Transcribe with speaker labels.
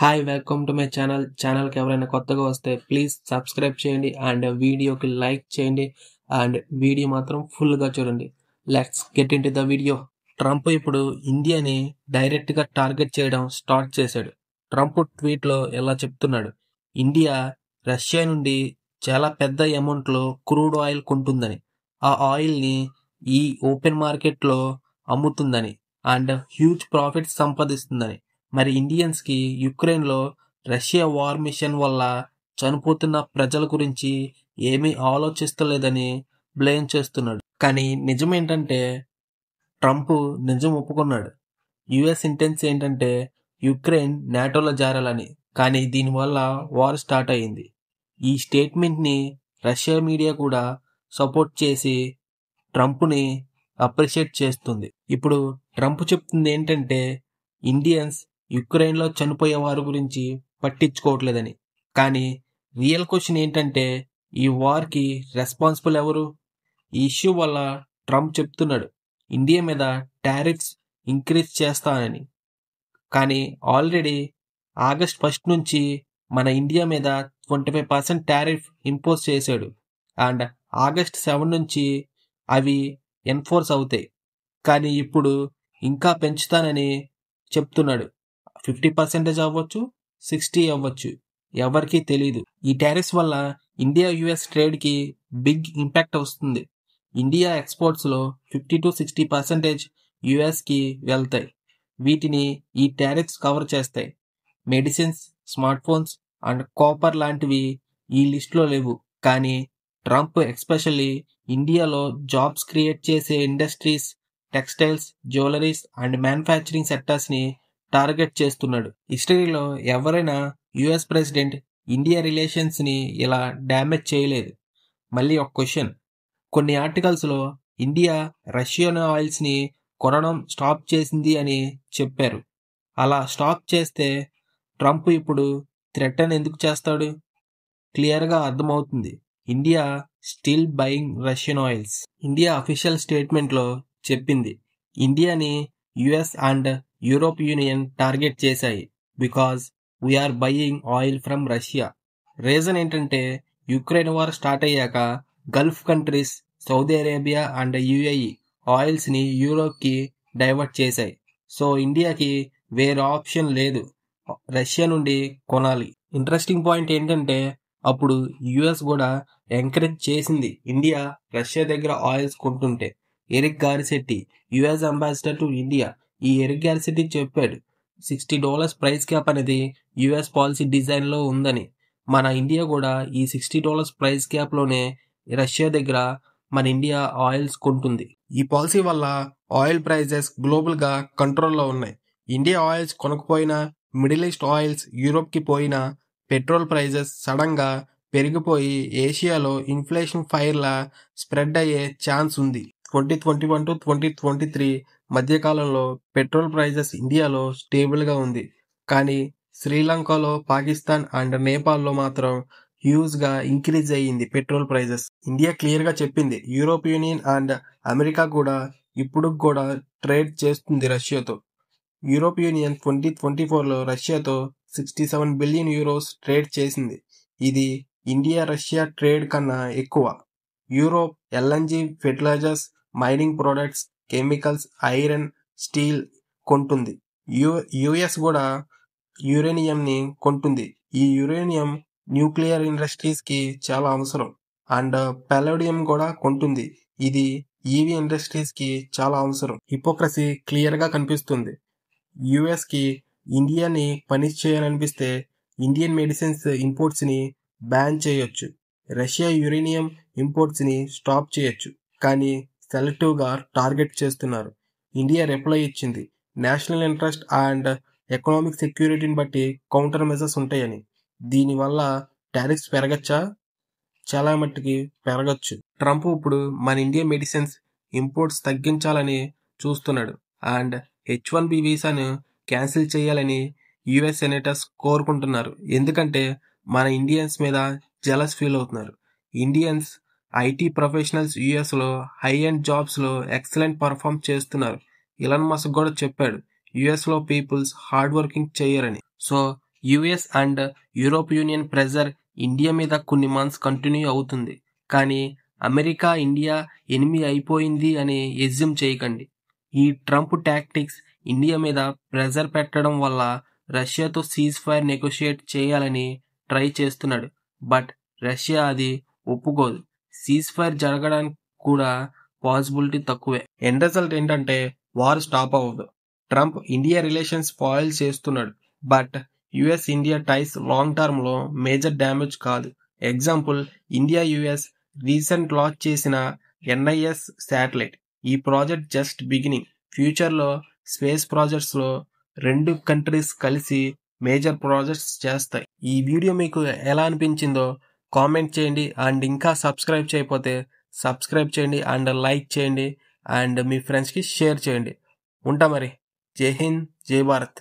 Speaker 1: Hi welcome to my ఛానల్కి ఎవరైనా కొత్తగా వస్తే ప్లీజ్ సబ్స్క్రైబ్ చేయండి అండ్ వీడియోకి లైక్ చేయండి అండ్ వీడియో మాత్రం ఫుల్గా చూడండి. Let's get in to the video. Trump ఇప్పుడు ఇండియాని డైరెక్ట్గా టార్గెట్ చేయడం స్టార్ట్ చేశాడు. ట్రంప్ ట్వీట్లో ఇలా చెప్తున్నాడు: ఇండియా రష్యా నుండి చాలా పెద్ద అమౌంట్లో క్రూడ్ ఆయిల్ కొంటుందని, ఆ ఆయిల్ని ఈ ఓపెన్ మార్కెట్లో అమ్ముతుందని అండ్ హ్యూజ్ ప్రాఫిట్స్ సంపాదిస్తుందని. మరి ఇండియన్స్కి యుక్రెయిన్లో రష్యా వార్ మిషన్ వల్ల చనిపోతున్న ప్రజల గురించి ఏమీ ఆలోచిస్తలేదని బ్లేమ్ చేస్తున్నాడు. కానీ నిజమేంటంటే ట్రంప్ నిజం ఒప్పుకున్నాడు. యుఎస్ ఇంటెన్స్ ఏంటంటే యుక్రెయిన్ నాటోలో జారాలని, కానీ దీనివల్ల వార్ స్టార్ట్ అయింది. ఈ స్టేట్మెంట్ని రష్యా మీడియా కూడా సపోర్ట్ చేసి ట్రంప్ని అప్రిషియేట్ చేస్తుంది. ఇప్పుడు ట్రంప్ చెప్తుంది ఏంటంటే ఇండియన్స్ యుక్రెయిన్లో చనిపోయే వారి గురించి పట్టించుకోవట్లేదని. కానీ రియల్ క్వశ్చన్ ఏంటంటే ఈ వార్కి రెస్పాన్సిబుల్ ఎవరు? ఈ ఇష్యూ వల్ల ట్రంప్ చెప్తున్నాడు ఇండియా మీద టారిఫ్స్ ఇంక్రీజ్ చేస్తానని. కానీ ఆల్రెడీ ఆగస్ట్ 1 నుంచి మన ఇండియా మీద 25% టారిఫ్ ఇంపోజ్ చేశాడు అండ్ ఆగస్ట్ 7 నుంచి అవి ఎన్ఫోర్స్ అవుతాయి. కానీ ఇప్పుడు ఇంకా పెంచుతానని చెప్తున్నాడు. 50% అవ్వచ్చు, 60 అవ్వచ్చు, ఎవరికీ తెలీదు. ఈ టారిఫ్స్ వల్ల ఇండియా యుఎస్ ట్రేడ్కి బిగ్ ఇంపాక్ట్ వస్తుంది. ఇండియా ఎక్స్పోర్ట్స్లో 50-60% యుఎస్కి వెళ్తాయి. వీటిని ఈ టారిఫ్స్ కవర్ చేస్తాయి. Medicines, smart phones and copper లాంటివి ఈ లిస్ట్లో లేవు. కానీ ట్రంప్ ఎస్పెషల్లీ ఇండియాలో జాబ్స్ క్రియేట్ చేసే industries, textiles, jewelleries and manufacturing సెక్టర్స్ని టార్గెట్ చేస్తున్నాడు. హిస్టరీలో ఎవరైనా యుఎస్ ప్రెసిడెంట్ ఇండియా రిలేషన్స్ని ఇలా డ్యామేజ్ చేయలేదు. మళ్ళీ ఒక క్వశ్చన్: కొన్ని ఆర్టికల్స్లో ఇండియా రష్యన్ ఆయిల్స్ని కొనడం స్టాప్ చేసింది అని చెప్పారు. అలా స్టాప్ చేస్తే ట్రంప్ ఇప్పుడు థ్రెటన్ ఎందుకు చేస్తాడు? క్లియర్గా అర్థమవుతుంది. India still buying Russian oils. India official స్టేట్మెంట్లో చెప్పింది ఇండియాని US and Europe union target చేశాయి because we're buying oil from Russia. Reason ఏంటంటే యుక్రెయిన్ వార్ స్టార్ట్ అయ్యాక Gulf countries, Saudi Arabia and UAE ఆయిల్స్ని యూరోప్కి డైవర్ట్ చేశాయి. సో ఇండియాకి వేరే ఆప్షన్ లేదు, రష్యా నుండి కొనాలి. ఇంట్రెస్టింగ్ పాయింట్ ఏంటంటే అప్పుడు యుఎస్ కూడా ఎంకరేజ్ చేసింది ఇండియా రష్యా దగ్గర ఆయిల్స్ కొంటుంటే. Eric Garcetti, US ambassador to India, ఈ ఎరిక్ గార్సెట్టి చెప్పాడు $60 ప్రైస్ క్యాప్ అనేది యుఎస్ పాలసీ డిజైన్లో ఉందని. మన ఇండియా కూడా ఈ $60 ప్రైస్ క్యాప్లోనే రష్యా దగ్గర మన ఇండియా ఆయిల్స్ కొంటుంది. ఈ పాలసీ వల్ల ఆయిల్ ప్రైజెస్ గ్లోబల్గా కంట్రోల్లో ఉన్నాయి. ఇండియా ఆయిల్స్ కొనకపోయినా, మిడిల్ ఈస్ట్ ఆయిల్స్ యూరోప్కి పోయినా పెట్రోల్ ప్రైజెస్ సడన్గా పెరిగిపోయి ఏషియాలో ఇన్ఫ్లేషన్ ఫైర్లా స్ప్రెడ్ అయ్యే ఛాన్స్ ఉంది. 2021 to 2023 మధ్యకాలంలో పెట్రోల్ ప్రైజెస్ ఇండియాలో స్టేబుల్గా ఉంది. కానీ శ్రీలంకలో, పాకిస్తాన్ అండ్ నేపాల్లో మాత్రం హ్యూజ్గా ఇంక్రీజ్ అయ్యింది పెట్రోల్ ప్రైజెస్. ఇండియా క్లియర్గా చెప్పింది యూరోప్ యూనియన్ అండ్ అమెరికా కూడా ఇప్పుడు కూడా ట్రేడ్ చేస్తుంది రష్యాతో. యూరోప్ యూనియన్ 2024లో రష్యాతో 67 బిలియన్ యూరోస్ ట్రేడ్ చేసింది. ఇది ఇండియా రష్యా ట్రేడ్ కన్నా ఎక్కువ. Europe LNG, fertilisers, mining products, chemicals, iron, steel కొంటుంది. యుఎస్ కూడా యురేనియంని కొంటుంది. ఈ యురేనియం న్యూక్లియర్ ఇండస్ట్రీస్కి చాలా అవసరం అండ్ పెలోడియం కూడా కొంటుంది. ఇది ఈవీ ఇండస్ట్రీస్కి చాలా అవసరం. హిపోక్రసీ క్లియర్గా కనిపిస్తుంది. యుఎస్కి ఇండియాని పనిష్ చేయాలనిపిస్తే ఇండియన్ మెడిసిన్స్ ఇంపోర్ట్స్ని బ్యాన్ చేయొచ్చు, రష్యా యురేనియం ఇంపోర్ట్స్ని స్టాప్ చేయొచ్చు. కానీ సెలెక్టివ్గా టార్గెట్ చేస్తున్నారు. ఇండియా రిప్లై ఇచ్చింది నేషనల్ ఇంట్రెస్ట్ అండ్ ఎకనామిక్ సెక్యూరిటీని బట్టి కౌంటర్ మెజర్స్ ఉంటాయని. దీనివల్ల టారిఫ్స్ పెరగచ్చా? చాలా మట్టుకి పెరగచ్చు. ట్రంప్ ఇప్పుడు మన ఇండియా మెడిసిన్స్ ఇంపోర్ట్స్ తగ్గించాలని చూస్తున్నాడు అండ్ H-1B వీసాను క్యాన్సిల్ చేయాలని యుఎస్ సెనేటర్స్ కోరుకుంటున్నారు. ఎందుకంటే మన ఇండియన్స్ మీద జెలస్ ఫీల్ అవుతున్నారు. ఇండియన్స్ ఐటీ ప్రొఫెషనల్స్ యుఎస్లో హై ఎండ్ జాబ్స్లో ఎక్సలెంట్ పర్ఫామ్ చేస్తున్నారు. ఇలాన్ మస్క్ కూడా చెప్పాడు యుఎస్లో పీపుల్స్ హార్డ్ వర్కింగ్ చేయరని. So US and Europe Union pressure India మీద కొన్ని మంత్స్ కంటిన్యూ అవుతుంది. కానీ అమెరికా ఇండియా ఎనిమి అయిపోయింది అని ఎజ్యూమ్ చేయకండి. ఈ ట్రంప్ టాక్టిక్స్ ఇండియా మీద ప్రెజర్ పెట్టడం వల్ల రష్యాతో సీజ్ ఫైర్ నెగోషియేట్ చేయాలని ట్రై చేస్తున్నాడు. బట్ రష్యా అది ఒప్పుకోదు. సీజ్ ఫైర్ జరగడానికి కూడా పాసిబిలిటీ తక్కువే. ఎండ్ రిజల్ట్ ఏంటంటే వార్ స్టాప్ అవ్వదు. ట్రంప్ ఇండియా రిలేషన్స్ స్పాయిల్ చేస్తున్నాడు. But US India ties long term లో మేజర్ డ్యామేజ్ కాదు. Example, India US recent launch చేసిన ఎన్ఐఎస్ శాటిలైట్. ఈ ప్రాజెక్ట్ జస్ట్ బిగినింగ్. ఫ్యూచర్ లో స్పేస్ ప్రాజెక్ట్స్ లో రెండు కంట్రీస్ కలిసి మేజర్ ప్రాజెక్ట్స్ చేస్తాయి. ఈ వీడియో మీకు ఎలా అనిపించిందో కామెంట్ చేయండి. అండ్ ఇంకా సబ్స్క్రైబ్ చేయకపోతే సబ్స్క్రైబ్ చేయండి అండ్ లైక్ చేయండి అండ్ మీ ఫ్రెండ్స్కి షేర్ చేయండి. ఉంటా మరి. జై హింద్, జై భారత్.